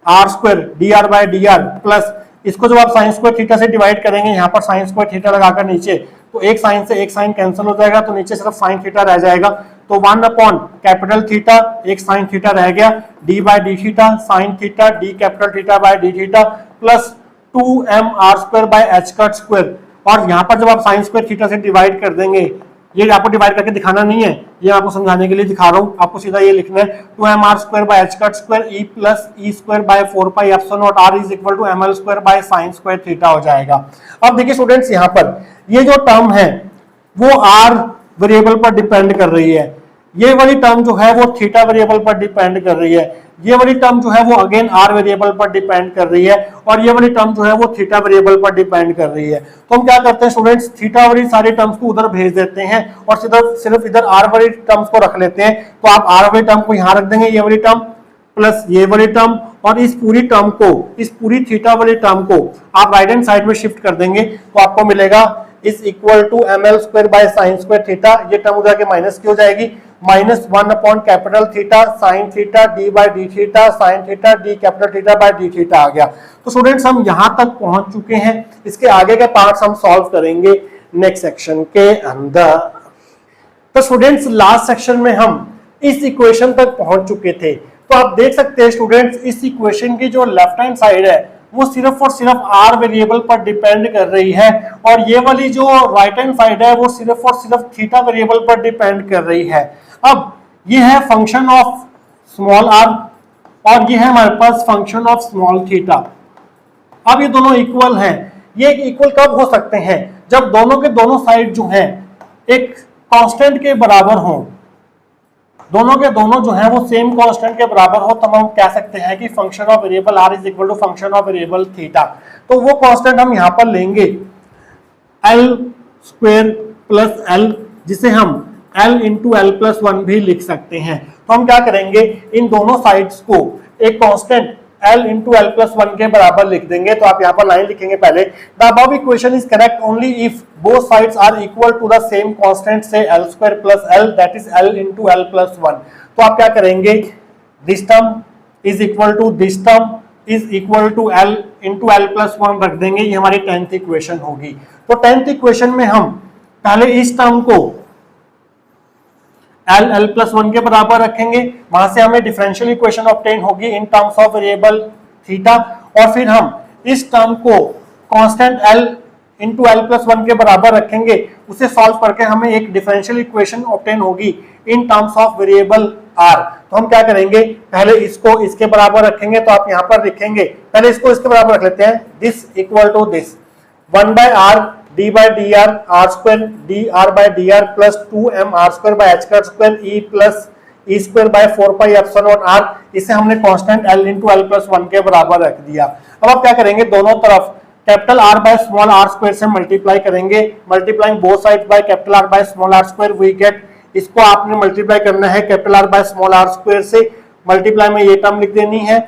r square D R by D R plus इसको जब आप साइन स्क्वायर थीटा से डिवाइड करेंगे यहाँ पर साइन स्क्वायर थीटा लगाकर नीचे, तो एक साइन से एक साइन कैंसिल हो जाएगा, तो नीचे सिर्फ साइन थीटा रह जाएगा। तो 1 अपॉन कैपिटल थीटा, एक साइन थीटा रह गया, d by D theta sine theta D capital theta by D theta plus 2m r square by h cut square. और यहाँ पर जब आप साइन स्क्वायर थीटा से डिवाइड कर देंगे, ये आपको डिवाइड करके दिखाना नहीं है, ये आपको समझाने के लिए दिखा रहा हूँ, आपको सीधा ये लिखना है 2m r square by h cut square e plus e square by 4 pi epsilon naught r is equal to ml square by sine square theta हो जाएगा। अब देखिए स्टूडेंट्स, यहाँ पर ये जो टर्म है वो r वेरिएबल पर डिपेंड कर रही है, ये वाली टर्म जो है वो थीटा वेरिएबल पर डिपेंड कर रही है, ये वाली टर्म जो है वो अगेन आर वेरिएबल पर डिपेंड कर रही है, और ये वाली टर्म जो है वो थीटा वेरिएबल पर डिपेंड कर रही है। तो हम क्या करते हैं स्टूडेंट्स, थीटा वाली सारी टर्म्स को उधर भेज देते हैं और सिर्फ इधर आर वाली टर्म्स को रख लेते हैं। तो आप आर वाली टर्म को यहाँ रख देंगे, ये वाली टर्म प्लस ये वाली टर्म, और इस पूरी टर्म को, इस पूरी थीटा वाली टर्म को आप राइट हैंड साइड में शिफ्ट कर देंगे, तो आपको मिलेगा is equal to ml square by sine square theta, ये टर्म उधर के माइनस की हो जाएगी, -1 upon capital theta sine theta D by D theta sine theta D capital theta by D theta आ गया। तो स्टूडेंट्स हम यहां तक पहुंच चुके हैं, इसके आगे के पार्ट्स हम सॉल्व करेंगे नेक्स्ट सेक्शन के अंदर। तो स्टूडेंट्स लास्ट सेक्शन में हम इस इक्वेशन तक पहुंच चुके थे। तो आप देख सकते हैं स्टूडेंट्स, इस इक्वेशन की जो लेफ्ट हैंड साइड है वो सिर्फ और सिर्फ आर वेरिएबल पर डिपेंड कर रही है, और ये वाली जो राइट हैंड साइड है वो सिर्फ और सिर्फ थीटा वेरिएबल पर डिपेंड कर रही है। अब ये है फंक्शन ऑफ स्मॉल आर और ये है हमारे पास फंक्शन ऑफ स्मॉल थीटा। अब ये दोनों इक्वल हैं। ये इक्वल कब हो सकते हैं, जब दोनों के दोनों साइड जो हैं एक कांस्टेंट के बराबर हों, दोनों के दोनों जो है वो सेम कांस्टेंट के बराबर हो, तब हम कह सकते हैं कि function of variable r is equal to function of variable theta. तो वो कांस्टेंट हम यहाँ पर लेंगे एल स्क्वायर प्लस एल, जिसे हम l इंटू एल प्लस 1 भी लिख सकते हैं। तो हम क्या करेंगे, इन दोनों साइड्स को एक constant L into L plus one के बराबर लिख देंगे। तो आप यहाँ पर लाइन लिखेंगे पहले, the above equation is correct only if both sides are equal to the same constant से L square plus L, that is L into L plus one. तो आप क्या करेंगे, this term is equal to this term is equal to L into L plus one रख देंगे। ये हमारी 10th equation होगी। तो 10th इक्वेशन में हम पहले इस टर्म को एल प्लस वन के बराबर रखेंगे, वहां से हमें डिफरेंशियल इक्वेशन ऑब्टेन होगी in terms of variable theta, और फिर हम इस टर्म को constant L into L plus one के बराबर रखेंगे, उसे सॉल्व करके हमें एक डिफरेंशियल इक्वेशन ऑब्टेन होगी in terms of variable r. तो हम क्या करेंगे, पहले इसको इसके बराबर रखेंगे। तो आप यहाँ पर लिखेंगे, पहले इसको इसके बराबर रख लेते हैं, this equal to this 1 by r d by D r r square D R by D R plus 2m r square by h square e plus E square by 4 pi epsilon naught r. इसे हमने constant L into L plus one के बराबर रख दिया। अब आप क्या करेंगे, दोनों तरफ capital R by small r square से मल्टीप्लाई करेंगे, multiplying both sides by capital R by small r square we get, इसको आपने मल्टीप्लाई करना है capital R by small r square से, मल्टीप्लाई में ये टर्म लिख देनी है,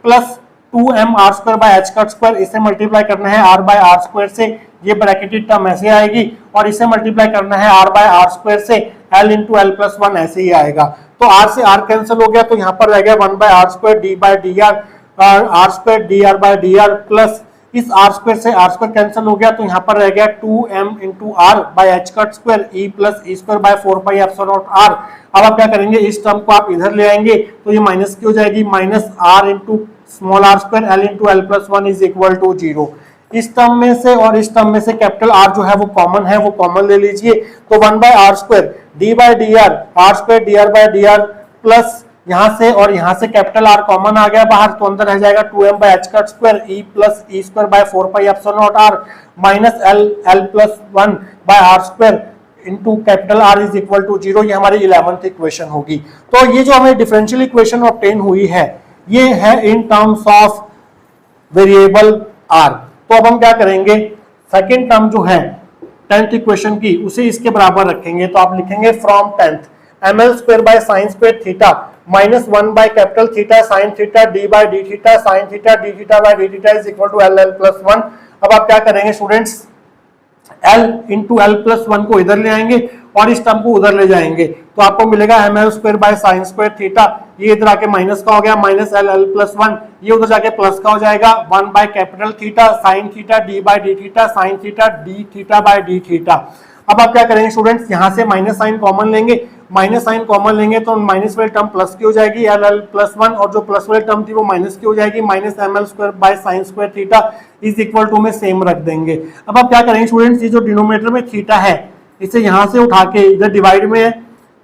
plus 2m r square by h square, इसे मल्टीप्लाई करना है r बाय आर स्क्वायर से, ये ब्रैकेटेड टर्म ऐसे आएगी, और इसे मल्टीप्लाई करना है r बाय आर स्क्वायर से, L into L plus one ऐसे ही आएगा। तो r से r कैंसिल हो गया, तो यहाँ पर रह गया 1 by r square d by D r square D R by D R, plus इस r स्क्वायर से r स्क्वायर कैंसिल हो गया, तो यहाँ पर रह गया 2m into r by h square e plus E square by 4 pi epsilon naught r. अब आप क्या करेंगे, इस टर्म को आप इधर ले आएंगे, तो ये माइनस की हो जाएगी, minus r into small r square l into L plus one is equal to 0। इस टर्म में से और इस टर्म में से कैपिटल R जो है वो कॉमन है, वो कॉमन ले लीजिए। तो 1 by r square d by D r square D R by D R, plus यहाँ से और यहाँ से कैपिटल R कॉमन आ गया बाहर, तो अंदर रह जाएगा 2m by h square e plus E square by 4 pi epsilon naught r minus l plus one by r square into capital R is equal to 0। ये हमारी 11th इक्वेशन होगी। तो ये जो हमें डिफरेंशियल इक्वेशन ऑब्टेन हुई है, ये है इन टर्म्स ऑफ वेरिएबल R। तो अब हम क्या करेंगे, सेकेंड टर्म जो है 10th इक्वेशन की, उसे इसके बराबर रखेंगे। तो आप लिखेंगे from 10th ml square by sine square theta minus 1 by capital theta sine theta D by D theta sine theta d theta by D theta is equal to l l plus one. अब आप क्या करेंगे students, L into L plus one को इधर ले आएंगे और इस टर्म को उधर ले जाएंगे, तो आपको मिलेगा ml square by sine square theta, ये इधर आके माइनस का हो गया, minus l l plus one, ये उधर जाके प्लस का हो जाएगा, 1 by capital theta sine theta D by D theta sine theta d theta by D theta. अब आप क्या करेंगे स्टूडेंट्स, यहाँ से माइनस साइन कॉमन लेंगे, माइनस साइन कॉमन लेंगे तो माइनस वाली टर्म प्लस की हो जाएगी एल एल प्लस वन, और जो प्लस वाली टर्म थी वो माइनस की हो जाएगी, minus ml square by sine square theta is equal to में सेम रख देंगे। अब आप क्या करेंगे स्टूडेंट्स, ये जो डिनोमिनेटर में थीटा है इसे यहाँ से उठा के इधर डिवाइड में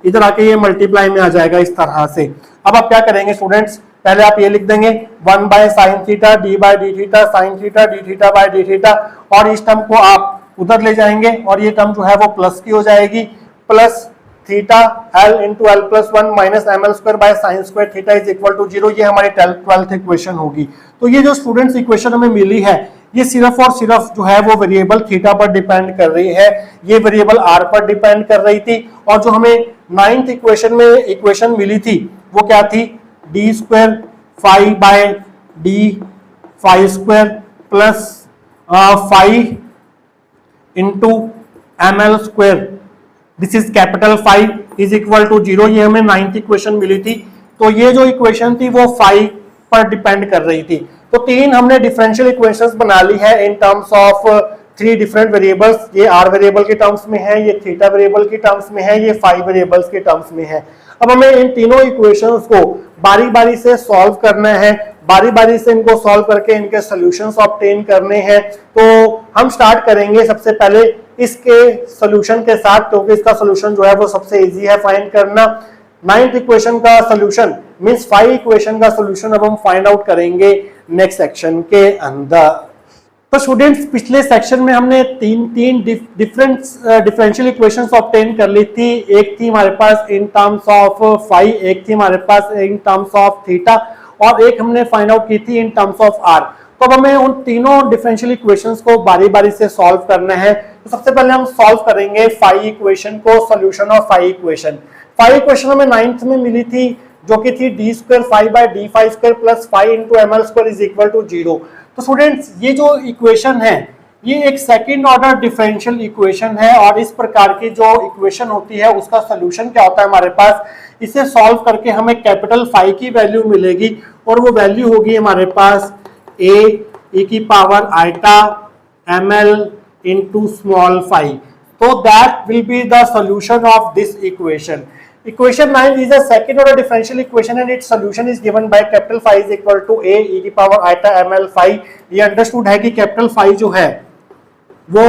इधर आके ये मल्टीप्लाई में आ जाएगा इस तरह से। अब आप क्या करेंगे स्टूडेंट्स, पहले आप ये लिख देंगे 1 by sine theta D by D theta sine theta d theta by D theta, और इस टर्म को आप उधर ले जाएंगे और ये टर्म जो है वो प्लस की हो जाएगी, plus theta L into L plus one minus ml square by sine square theta is equal to 0। ये हमारी 12th इक्वेशन होगी। तो ये जो स्टूडेंट्स इक्वेशन हमें मिली है, ये सिर्फ और सिर्फ जो है वो वेरिएबल थीटा पर डिपेंड कर रही है, ये वेरिएबल R पर डिपेंड कर रही थी। और जो हमें 9th इक्वेशन में इक्वेशन मिली थी वो क्या थी, D square five by D five square plus 5 into ml square, this is capital 5 is equal to 0। ये हमें 9th इक्वेशन मिली थी। तो ये जो इक्वेशन थी वो 5 पर डिपेंड कर रही थी। तो तीन हमने डिफरेंशियल इक्वेशंस बना ली है इन टर्म्स ऑफ 3 डिफरेंट वेरिएबल्स। ये r वेरिएबल के टर्म्स में है, ये थीटा वेरिएबल के टर्म्स में है, ये 5 वेरिएबल्स के टर्म्स में है। अब हमें इन तीनों इक्वेशंस को बारी बारी से सॉल्व करना है, बारी बारी से इनको सॉल्व करके इनके सॉल्यूशंस ऑब्टेन करने हैं। तो हम स्टार्ट करेंगे सबसे पहले इसके सॉल्यूशन के साथ, क्योंकि इसका सॉल्यूशन जो है वो सबसे इजी है फाइंड करना। 9th इक्वेशन का सॉल्यूशन मींस 5 इक्वेशन का सॉल्यूशन अब हम फाइंड आउट करेंगे नेक्स्ट सेक्शन के अंदर। तो स्टूडेंट्स, पिछले सेक्शन में हमने तीन डिफरेंट डिफरेंशियल इक्वेशंस ऑब्टेन कर ली थी। एक थी हमारे पास इन टर्म्स ऑफ फाई, एक थी हमारे पास इन टर्म्स ऑफ थीटा, और एक हमने फाइंड आउट की थी इन टर्म्स ऑफ आर। तो अब हमें उन तीनों डिफरेंशियल इक्वेशंस को बारी बारी से सॉल्व करना है। तो सबसे पहले हम सॉल्व करेंगे फाई इक्वेशन को, solution of phi equation. Phi equation हमें 9th में मिली थी जो कि थी D square five by D five square plus five into M L square is equal to 0। तो स्टूडेंट्स ये जो इक्वेशन है ये एक सेकंड ऑर्डर डिफरेंशियल इक्वेशन है, और इस प्रकार की जो इक्वेशन होती है उसका सोल्यूशन क्या होता है हमारे पास, इसे सॉल्व करके हमें कैपिटल फाई की वैल्यू मिलेगी, और वो वैल्यू होगी हमारे पास ए की power iota M L into small phi. तो that will be the solution of this equation. Equation 9 is a second order differential equation and its solution is given by capital phi is equal to a e की power iota ml phi। ये understood है कि capital phi जो है वो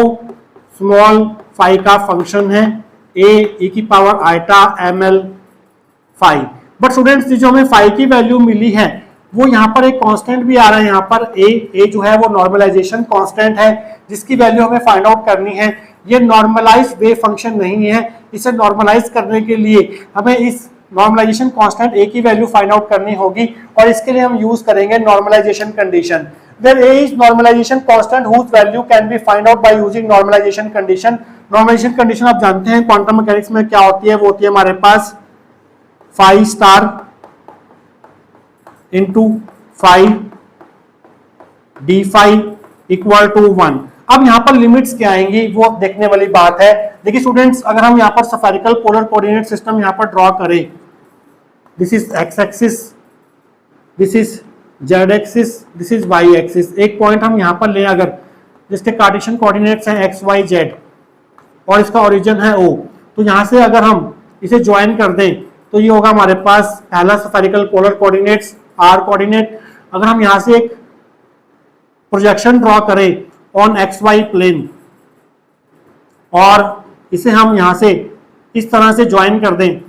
small phi का function है, A की power iota ml phi. But students जो हमें फाई की वैल्यू मिली है वो यहाँ पर एक कांस्टेंट भी आ रहा है, यहाँ पर ए जो है वो नॉर्मलाइजेशन कांस्टेंट है जिसकी वैल्यू हमें फाइंड आउट करनी है। ये नॉर्मलाइज वेव फंक्शन नहीं है, इसे नॉर्मलाइज करने के लिए हमें इस नॉर्मलाइजेशन कांस्टेंट ए की वैल्यू फाइंड आउट करनी होगी, और इसके लिए हम यूज करेंगे normalisation condition. There a is normalisation constant whose value can be find out by using normalisation condition. Normalisation condition आप जानते हैं क्वांटम मैकेनिक्स में क्या होती है, वो होती है हमारे पास phi star into phi D phi equal to 1। अब यहाँ पर लिमिट्स क्या आएंगी वो देखने वाली बात है। देखिए स्टूडेंट्स, अगर हम यहाँ पर स्फेरिकल पोलर कोऑर्डिनेट सिस्टम यहाँ पर ड्रॉ करें, this is X axis, this is Z axis, this is Y axis. एक पॉइंट हम यहाँ पर लें अगर, जिसके कार्टेशियन कोऑर्डिनेट्स हैं एक्स वाई जेड और इसका ओरिजिन है ओ, तो यहाँ से अगर हम इसे ज्वाइन कर दें तो ये होगा हमारे पास पहला spherical polar coordinates R coordinate. अगर हम यहाँ से एक प्रोजेक्शन ड्रॉ करें ऑन एक्स वाई प्लेन और इसे हम यहां से इस तरह से ज्वाइन कर दें,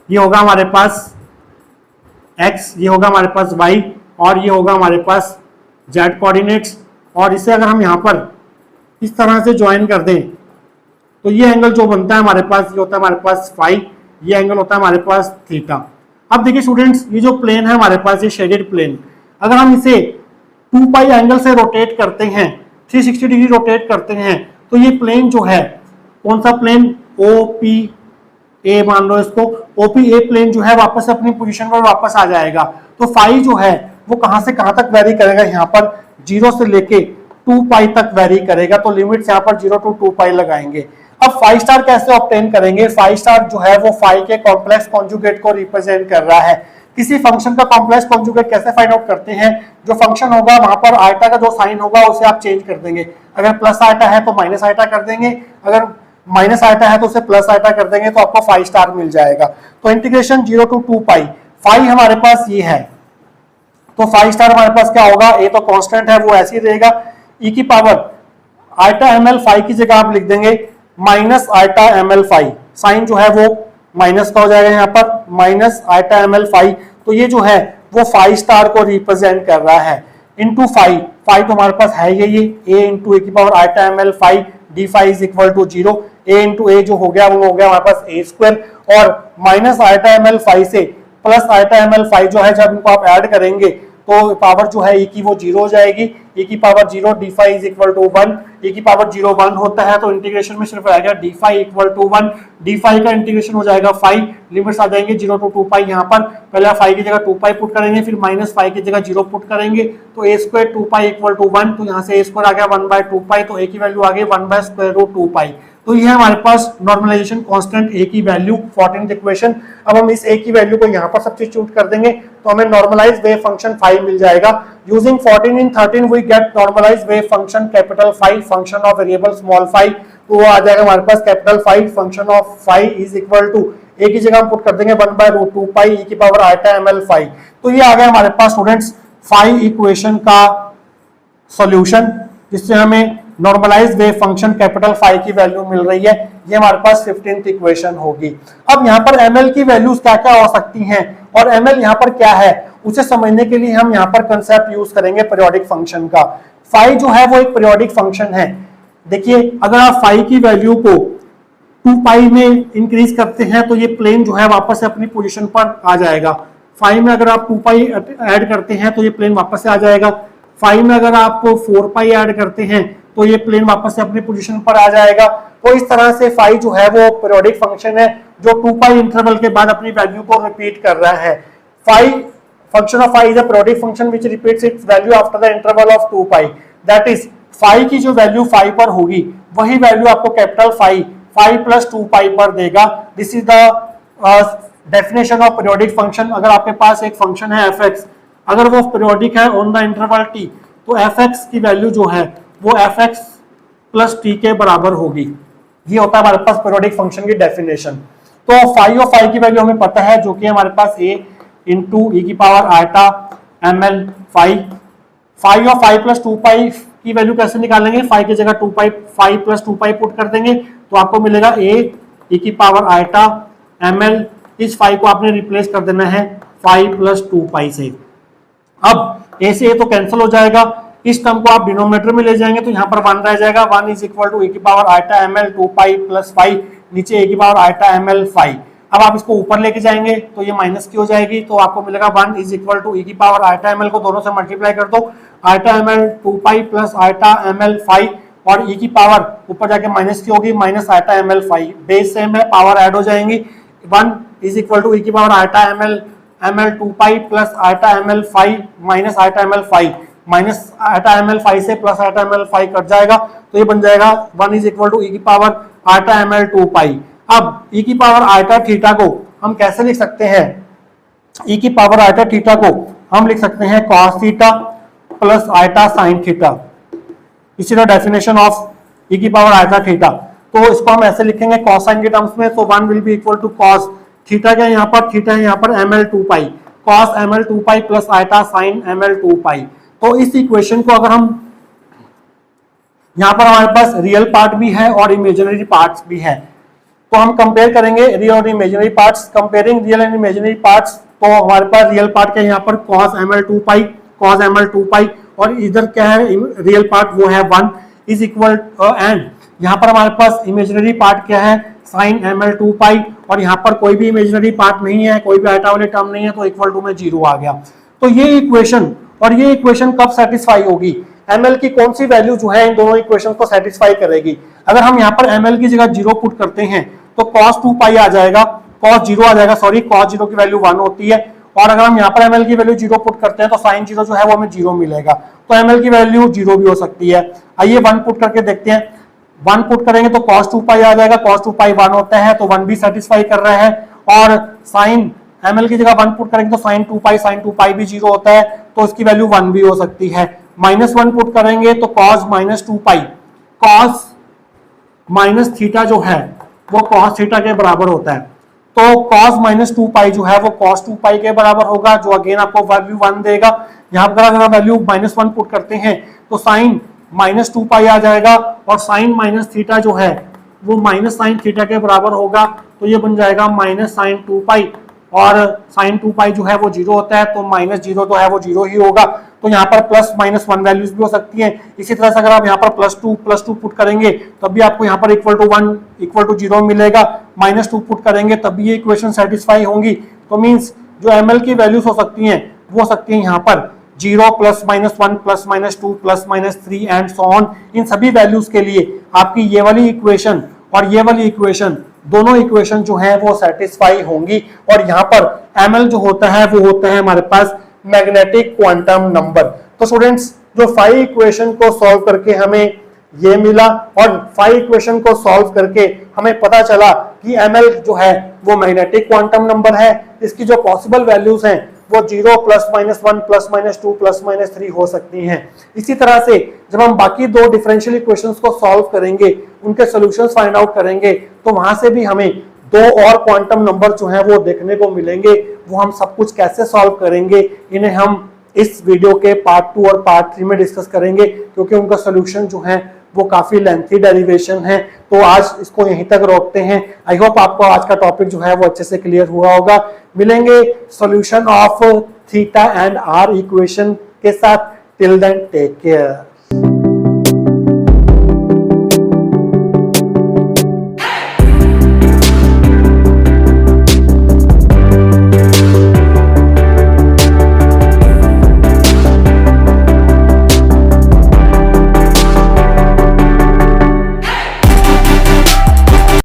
ये होगा हमारे पास x, ये होगा हमारे पास y और ये होगा हमारे पास z कोऑर्डिनेट्स, और इसे अगर हम यहां पर इस तरह से ज्वाइन कर दें तो ये एंगल जो बनता है हमारे पास ये होता है हमारे पास फाई, ये एंगल होता है हमारे पास थीटा। अब देखिए स्टूडेंट्स, ये जो प्लेन है हमारे पास ये शेडेड प्लेन, अगर हम इसे 2 पाई एंगल से रोटेट करते हैं, 360 डिग्री रोटेट करते हैं, तो ये प्लेन जो है कौन सा प्लेन, OPA मान लो इसको, OPA प्लेन जो है वापस अपनी पोजीशन पर वापस आ जाएगा। तो फाई जो है वो कहां से कहां तक वेरी करेगा, यहाँ पर 0 से लेके 2 पाई तक वेरी करेगा। तो लिमिट्स यहाँ पर 0 to 2 पाई लगाएंगे। अब फाई स्टार कैसे ऑब्टेन करेंगे, फाई स्टार जो है वो फाई के कॉम्प्लेक्स कॉन्जुगेट को रिप्रेजेंट कर रहा है। किसी फंक्शन का कॉम्प्लेक्स कॉन्जुगेट कैसे फाइंड आउट करते हैं, जो फंक्शन होगा वहां पर आयटा का जो साइन होगा उसे आप चेंज कर देंगे। अगर प्लस आयटा है तो माइनस आयटा कर देंगे, अगर माइनस आयटा है तो उसे प्लस आयटा कर देंगे, तो आपको फाई स्टार मिल जाएगा। तो इंटीग्रेशन 0 to 2 पाई, फाई हमारे पास ये है, तो फाई स्टार हमारे पास क्या होगा, ए तो कांस्टेंट है वो ऐसे ही रहेगा, ई की power iota M L phi की जगह आप लिख देंगे minus iota M L phi, sine जो है वो माइनस का हो जाएगा यहाँ पर, minus iota M L phi. तो ये जो है वो फाई स्टार को रिप्रेजेंट कर रहा है, इंटू फाई, फाई तो हमारे पास है ये ए इंटू ए की power iota M L phi D phi is equal to 0, A into A जो हो गया वो हो गया हमारे पास ए स्क्वायर, और minus iota M L phi से plus iota M L phi जो है जब इनको आप ऐड करेंगे तो पावर जो है ए की वो 0 हो जाएगी, ए की power 0 D phi is equal to 1, A की पावर 0 1 होता है, तो इंटीग्रेशन में सिर्फ आएगा D phi equal to 1, D phi का इंटीग्रेशन हो जाएगा फाई, लिमिट्स आ जाएंगे 0 to 2 पाई। यहाँ पर पहले फाई की जगह 2 पाई पुट करेंगे, फिर माइनस फाई की जगह 0 पुट करेंगे, तो ए स्क्वायर 2 पाई इक्वल टू 1, तो यहाँ से ए स्क्वायर आ गया 1/2 पाई, तो ए की वैल्यू आ गई 1/√2 पाई। तो ये है हमारे पास नॉर्मलाइजेशन कांस्टेंट ए की वैल्यू, 14th इक्वेशन। अब हम इस ए की वैल्यू को यहाँ पर सब्स्टिट्यूट कर देंगे तो हमें नॉर्मलाइज वेव फंक्शन फाई मिल जाएगा। Using 14 in 13 we get normalize wave function capital phi function of variable small phi, तो वो आ जाएगा हमारे पास capital phi function of phi is equal to A की जगह हम पुट कर देंगे 1/√2 पाई ई की power iota M L phi. तो ये आ गया हमारे पास स्टूडेंट्स फाई इक्वेशन का सॉल्यूशन, जिससे हमें normalise wave function capital phi की वैल्यू मिल रही है। ये हमारे पास 15th इक्वेशन होगी। अब यहाँ पर एमएल की वैल्यूज क्या क्या हो सकती हैं और एमएल यहाँ पर क्या है उसे समझने के लिए हम यहाँ पर कंसेप्ट यूज करेंगे पीरियोडिक फंक्शन का। फाई जो है वो एक पीरियोडिक फंक्शन है। देखिए अगर आप फाई की वैल्यू को 2 पाई में इंक्रीज करते हैं तो ये प्लेन जो है वापस से अपनी पोजीशन पर आ जाएगा। फाई में अगर आप 2 पाई ऐड करते हैं तो ये प्लेन वापस से आ जाएगा। फाई में अगर आप 4 पाई ऐड करते हैं तो ये प्लेन वापस से अपनी पोजीशन पर आ जाएगा। तो इस तरह से फाई जो है वो पीरियोडिक फंक्शन है जो 2 पाई इंटरवल के बाद अपनी वैल्यू को रिपीट कर रहा है। Phi function of phi is a periodic function which repeats its value after the interval of 2 pi. That is phi की जो वैल्यू फाई पर होगी वही वैल्यू आपको कैपिटल फाई प्लस 2 पाई पर देगा। This is the definition of periodic function. अगर आपके पास एक फंक्शन है एफ एक्स, अगर वो पीरियोडिक है ऑन द इंटरवल टी, तो एफ एक्स की वैल्यू जो है वो एफ एक्स प्लस टी के बराबर होगी। ये होता है हमारे पास पीरियोडिक फंक्शन की डेफिनेशन। तो फाई ऑफ फाई की वैल्यू हमें पता है जो कि हमारे पास a इंटू ई की power iota M L phi. Phi of phi plus 2 pi की वैल्यू कैसे निकालेंगे? फाई की जगह 2 pi phi plus 2 pi put कर देंगे तो आपको मिलेगा a ई की पावर आयटा एम एल। इस फाई को आपने रिप्लेस कर देना है फाई प्लस 2 पाई से। अब a से a तो कैंसिल हो जाएगा, इस टर्म को आप डिनोमिनेटर में ले जाएंगे तो यहाँ पर 1 रह जाएगा। 1 इज इक्वल टू ए की power iota M L 2 pi plus phi, नीचे ए की power iota M L phi. अब आप इसको ऊपर लेके जाएंगे तो ये माइनस की हो जाएगी, तो आपको मिलेगा 1 इज इक्वल टू ए की पावर आयटा एम एल को दोनों से मल्टीप्लाई कर दो, iota M L 2 pi plus iota M L phi, और e की पावर ऊपर जाके माइनस की होगी minus iota M L phi. Base same है, पावर ऐड हो जाएंगी। 1 इज इक्वल टू ए की power iota M L 2 pi plus iota M L phi minus iota M L phi, minus iota M L phi से plus iota M L phi cut जाएगा तो ये बन जाएगा 1 is equal to ई की power iota M L 2 पाई। अब ई की power eta theta को हम कैसे लिख सकते हैं? ई की पावर आयटा थीटा को हम लिख सकते हैं cos theta plus iota sine theta. इसी तरह डेफिनेशन ऑफ ई की पावर आयटा थीटा, तो इसको हम ऐसे लिखेंगे कॉस साइन के टर्म्स में। तो 1 will be equal to cos theta क्या यहाँ पर? थीटा है यहाँ पर M L 2 pi, cos M L 2 pi plus iota sine M L 2 pi. तो इस इक्वेशन को अगर हम यहाँ पर हमारे पास रियल पार्ट भी है और इमेजिनरी पार्ट्स भी है, तो हम कंपेयर करेंगे रियल और imaginary parts. Comparing real and imaginary parts, तो हमारे पास रियल पार्ट क्या है यहाँ पर? cos ml 2 पाई, cos ml 2 पाई, और इधर क्या है रियल पार्ट? वो है 1 इज इक्वल एंड यहाँ पर हमारे पास इमेजिनरी पार्ट क्या है? sin ml 2 पाई, और यहाँ पर कोई भी इमेजिनरी पार्ट नहीं है, कोई भी आयटा वाले टर्म नहीं है, तो इक्वल टू में 0 आ गया। तो ये इक्वेशन और ये इक्वेशन कब सेटिस्फाई होगी? ml की कौन सी वैल्यू जो है इन दोनों इक्वेशन को सेटिस्फाई करेगी? अगर हम यहाँ पर ml की जगह 0 पुट करते हैं तो cos 2 पाई आ जाएगा, cos 0 आ जाएगा, सॉरी cos 0 की वैल्यू 1 होती है, और अगर हम यहाँ पर ml की वैल्यू 0 पुट करते हैं तो sin 0 जो है वो हमें 0 मिलेगा, तो ml की वैल्यू 0 भी हो सकती है। आइए 1 पुट करके देखते हैं। 1 पुट करेंगे तो cos 2 पाई आ जाएगा, cos 2 पाई 1 होता है तो 1 भी सेटिस्फाई कर रहा है, और sin ml की जगह 1 पुट करेंगे तो sin 2 पाई भी 0 होता है, तो इसकी वैल्यू 1 भी हो सकती है। -1 पुट करेंगे तो cos -2 पाई, cos माइनस थीटा जो है वो cos थीटा के बराबर होता है, तो cos -2 पाई जो है वो cos 2 पाई के बराबर होगा, जो अगेन आपको वैल्यू 1 देगा। यहाँ पर अगर वैल्यू -1 पुट करते हैं तो sin -2 पाई आ जाएगा, और sin माइनस थीटा जो है वो माइनस साइन थीटा के बराबर होगा, तो ये बन जाएगा माइनस साइन 2 पाई, और साइन 2 पाई जो है वो 0 होता है, तो -0 जो है वो 0 ही होगा। तो यहाँ पर +-1 वैल्यूज भी हो सकती हैं। इसी तरह से अगर आप यहाँ पर +2 पुट करेंगे तब भी आपको यहाँ पर =1 =0 मिलेगा, -2 पुट करेंगे तब भी ये इक्वेशन सेटिस्फाई होंगी। तो मीन्स जो ml की वैल्यूज हो सकती हैं वो हो सकती है यहाँ पर 0 +-1 +-2 +-3 एंड सो ऑन। इन सभी वैल्यूज के लिए आपकी ये वाली इक्वेशन और ये वाली इक्वेशन, दोनों इक्वेशन जो है वो सेटिस्फाई होंगी। और यहाँ पर ml जो होता है वो होता है हमारे पास मैग्नेटिक क्वांटम नंबर। तो स्टूडेंट्स, जो 5 इक्वेशन को सॉल्व करके हमें ये मिला, और 5 इक्वेशन को सॉल्व करके हमें पता चला कि ml जो है वो मैग्नेटिक क्वांटम नंबर है। इसकी जो पॉसिबल वैल्यूज हैं वो 0 +-1 +-2 +-3 हो सकती हैं। इसी तरह से जब हम बाकी 2 डिफरेंशियल इक्वेशंस को सॉल्व करेंगे, उनके सॉल्यूशंस फाइंड आउट करेंगे, तो वहां से भी हमें 2 और क्वांटम नंबर जो हैं वो देखने को मिलेंगे। वो हम सब कुछ कैसे सॉल्व करेंगे, इन्हें हम इस वीडियो के पार्ट 2 और पार्ट 3 में डिस्कस करेंगे, क्योंकि उनका सोल्यूशन जो है वो काफी लेंथी डेरिवेशन है। तो आज इसको यहीं तक रोकते हैं। आई होप आपको आज का टॉपिक जो है वो अच्छे से क्लियर हुआ होगा। मिलेंगे solution of theta and R equation के साथ। Till then take care.